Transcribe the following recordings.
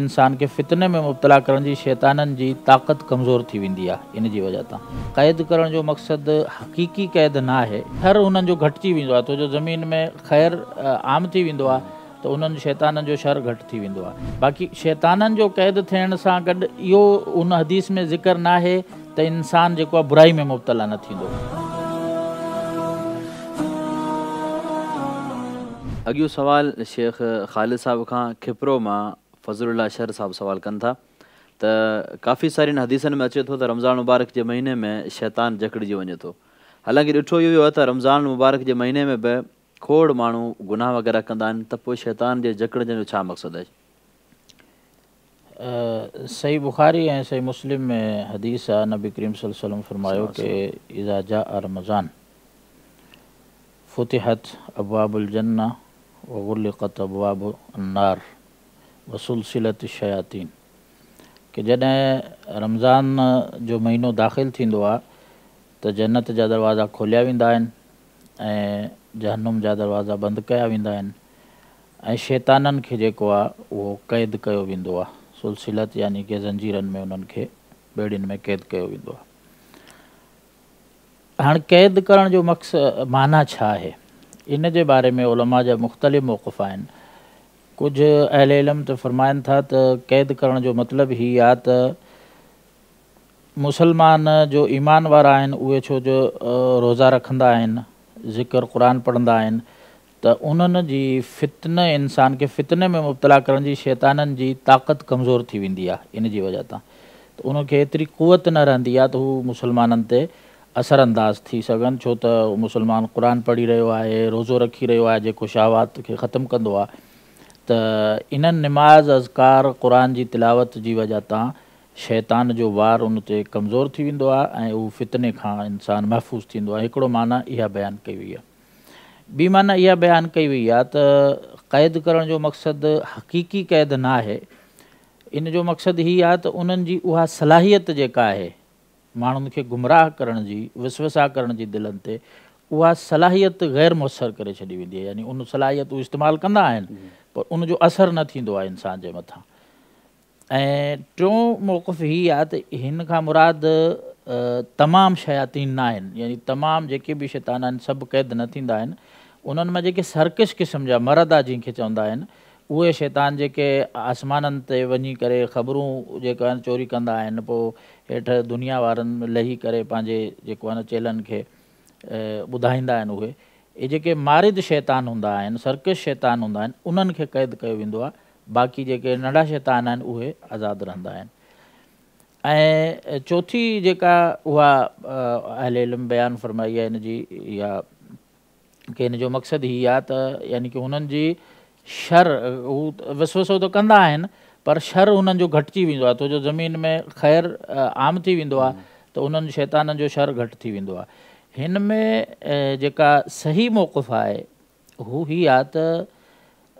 इंसान के फितने में मुब्तला करण जी शैताननि जी ताक़त कमज़ोर थी वेंदी आहे। इन जी वजह तां क़ैद करण जो मक़सदु हक़ीक़ी क़ैद न आहे, हर उन्हनि जो घटिजी वेंदो आहे। छो जो ज़मीन में ख़ैर आम थी वेंदो आहे त उन्हनि शैताननि जो शर घटि थी वेंदो आहे। बाक़ी शैताननि जो क़ैद थियण सां गॾु इहो उन हदीस में ज़िक्र न आहे त इंसान जेको आहे बुराई में मुब्तला न थींदो। अॻियो सवाल शेख ख़ालिद साहब खां खिपरो मां फज़लुल्लाह शहर साहब सवाल कनि था त काफ़ी सारियुनि हदीसनि में अचे थो त रमज़ान मुबारक जे महीने में शैतान जकड़िजी वञे थो। हालांकि ॾिठो इहो आहे त रमज़ान मुबारक जे महीने में बि खोड़ माण्हू गुनाह वग़ैरह कंदा आहिनि, त पोइ शैतान जे जकड़जण जो छा मक़सदु आहे? सही बुखारी ऐं सही मुस्लिम में हदीस आहे, नबी करीम सल्लल्लाहु अलैहि वसल्लम फरमायो कि इज़ा जाअ रमज़ान फुतिहत अबवाबुल जन्नह व गुल्लिक़त अबवाबुन अन्नार व सुलसिलत शयातीन, कि जॾहिं रमज़ान जो महीनो दाख़िल थींदो आहे त जन्नत जा दरवाज़ा खोलिया वेंदा आहिनि ऐं जहन्नुम जा दरवाज़ा बंदि कया वेंदा आहिनि ऐं शैताननि खे जेको आहे उहो क़ैद कयो वेंदो आहे। सुलसिलत यानी कि ज़ंजीरनि में उन्हनि खे बेड़ियुनि में क़ैद कयो वेंदो आहे। हाणे क़ैद करण जो मक़सदु माना छा आहे, इन जे बारे में उलमा जा मुख़्तलिफ़ मौक़िफ़ आहिनि। कुझु अहले इल्म त फरमाइनि था त क़ैद करण जो मतिलबु ही आहे त मुसलमान जो ईमान वारा आहिनि उहे छो जो रोज़ा रखंदा आहिनि, ज़िक्र क़ुरान पढ़ंदा आहिनि, त उन्हनि जी फितने इंसान खे फितने में मुब्तला करण जी शैताननि जी ताक़त कमज़ोर थी वेंदी आहे। इन जी वजह तां त उनखे एतिरी क़ुवत न रहंदी आहे त हू मुसलमाननि ते असरअंदाज़ थी सघनि, छो त मुसलमान क़ुरान पढ़ी रहियो आहे, रोज़ो रखी रहियो आहे, जेको शहवात खे ख़तमु कंदो आहे। त इन्हनि निमाज़ अज़कार क़ुरान जी तिलावत जी वजह तां शैतान जो वार उन ते कमज़ोर थी वेंदो आहे ऐं उहो फितने खां इंसानु महफ़ूज़ थींदो आहे। हिकिड़ो माना इहा बयानु कई वई आहे। ॿी माना इहा बयानु कई वई आहे त क़ैद करण जो मक़सदु हक़ीक़ी क़ैद न आहे, इन जो मक़सदु हीअ आहे त उन्हनि जी उहा सलाहियत जेका आहे माण्हुनि खे गुमराह करण जी, विसवसा करण जी दिलनि ते, उहा सलाहियत ग़ैर मुयसर करे छॾी वेंदी आहे। यानी उन सलाहियत उहो इस्तेमालु कंदा आहिनि पर उनजो असरु न थींदो आहे इंसान जे मथां। ऐं टियों मौक़िफ़ हीअ आहे त हिन खां मुराद तमामु शयातीन न आहिनि, यानी तमामु जेके बि शैतान आहिनि सभु क़ैद न थींदा आहिनि। उन्हनि मां जेके सर्किश क़िस्म जा मरद आहे जंहिंखे चवंदा आहिनि, उहे शैतान जेके आसमाननि ते वञी करे ख़बरूं जेका आहिनि चोरी कंदा आहिनि, पोइ हेठि दुनिया वारनि में लही करे पंहिंजे जेको आहे न चेलनि खे ॿुधाईंदा आहिनि, इहे जेके मारिद शैतान हूंदा आहिनि, सर्किश शैतान हूंदा आहिनि, उन्हनि खे क़ैद कयो वेंदो आहे। बाक़ी जेके नंढा शैतान आहिनि उहे आज़ादु रहंदा आहिनि। ऐं चौथी जेका उहा अहले इल्म बयानु फरमाई आहे इन जी इहा कि इन जो मक़सदु हीअ आहे त यानी कि हुननि जी शर, हू विसवसो त कंदा आहिनि पर शर उन्हनि जो घटिजी वेंदो आहे। छो जो ज़मीन में ख़ैर आम थी वेंदो आहे त उन्हनि शैताननि जो शर घटि थी वेंदो आहे। हिन में जेका सही मौक़िफ़ आहे हू हीअ आहे त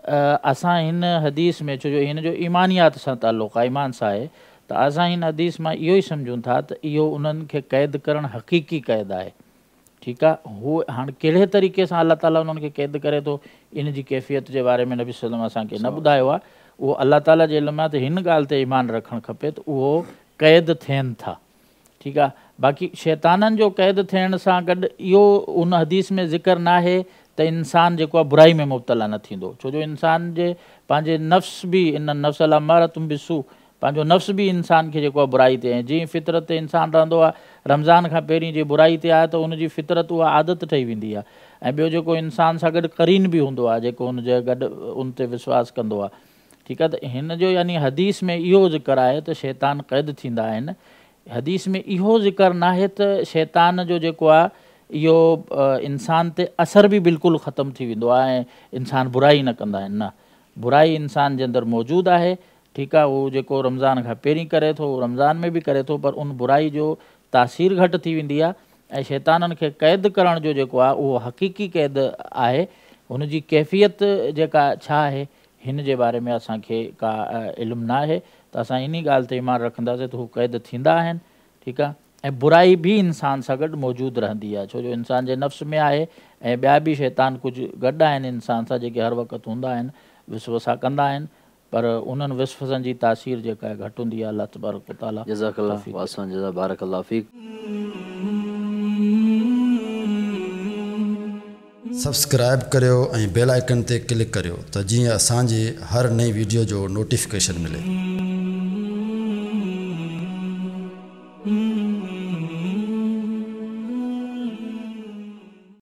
असां हिन हदीस में, छो जो हिन जो ईमानियात सां ताल्लुक़ु आहे, ईमान सां आहे, त असां हिन हदीस मां इहो ई सम्झूं था त इहो उन्हनि खे क़ैद करणु हक़ीक़ी क़ैद आहे। ठीकु आहे, हू हाणे कहिड़े तरीक़े सां अलाह ताला उन्हनि खे क़ैद करे थो, इन जी कैफ़ियत जे बारे में नबी सल्लल्लाहु अलैहि वसल्लम असांखे न ॿुधायो आहे। उहो अलाह ताला जे इल्म आहे त हिन ॻाल्हि ते ईमान रखणु खपे त उहो क़ैद थियनि था। ठीकु आहे, बाक़ी शैताननि जो क़ैद थियण सां गॾु इहो उन हदीस में ज़िक्र न आहे त इंसानु जेको आहे बुराई में मुब्तला न थींदो। छो जो इंसान जे पंहिंजे नफ़्स बि, इन नफ़्स अमारतुम बिस्सू, पंहिंजो नफ़्स बि इंसान खे जेको आहे बुराई ते, ऐं जीअं फितरत ते इंसानु रहंदो आहे, रमज़ान खां पहिरीं जे बुराई ते आहे त उनजी फितरत उहा आदत ठही वेंदी आहे। ऐं ॿियो जेको इंसान सां गॾु करीन बि हूंदो आहे, जेको हुनजे गॾु उन ते विश्वास कंदो आहे। ठीकु आहे, त हिन जो यानी हदीस में इहो ज़िक्र आहे त शैतान क़ैद थींदा आहिनि। हदीस में इहो ज़िक्र न आहे त शैतान जो जेको आहे इहो इंसान ते असर बि बिल्कुलु ख़तमु थी वेंदो आहे ऐं इंसान बुराई न कंदा आहिनि। न, बुराई इंसान जे अंदरि मौजूदु आहे। ठीकु आहे, उहो जेको रमज़ान खां पहिरीं करे थो रमज़ान में बि करे थो, पर उन बुराई जो तासीर घटि थी वेंदी आहे। ऐं शैताननि खे क़ैद करण जो जेको आहे उहो हक़ीक़ी क़ैद आहे। हुनजी कैफ़ियत जेका छा आहे हिन जे बारे में असांखे का इल्मु न आहे, त असां इन ॻाल्हि ते ईमान रखंदासीं त हू क़ैद थींदा आहिनि। ठीकु आहे, ऐं बुराई बि इंसान सां गॾु मौजूदु रहंदी आहे, छो जो इंसान जे नफ़्स में आहे ऐं ॿिया बि शैतान कुझु गॾु आहिनि इंसान सां जेके हर वक़्तु हूंदा आहिनि, विसवसा कंदा आहिनि। पर उन्हनि विस्वसनि जी तासीर जेका आहे घटि हूंदी आहे। अल्लाह तबारक व तआला जज़ाकल्लाह वासन जज़ा बारकल्लाह फ़ीक। सब्सक्राइब करियो ऐं बेल आइकन ते क्लिक करियो त जीअं असांजी हर नई वीडियो जो नोटिफिकेशन मिले।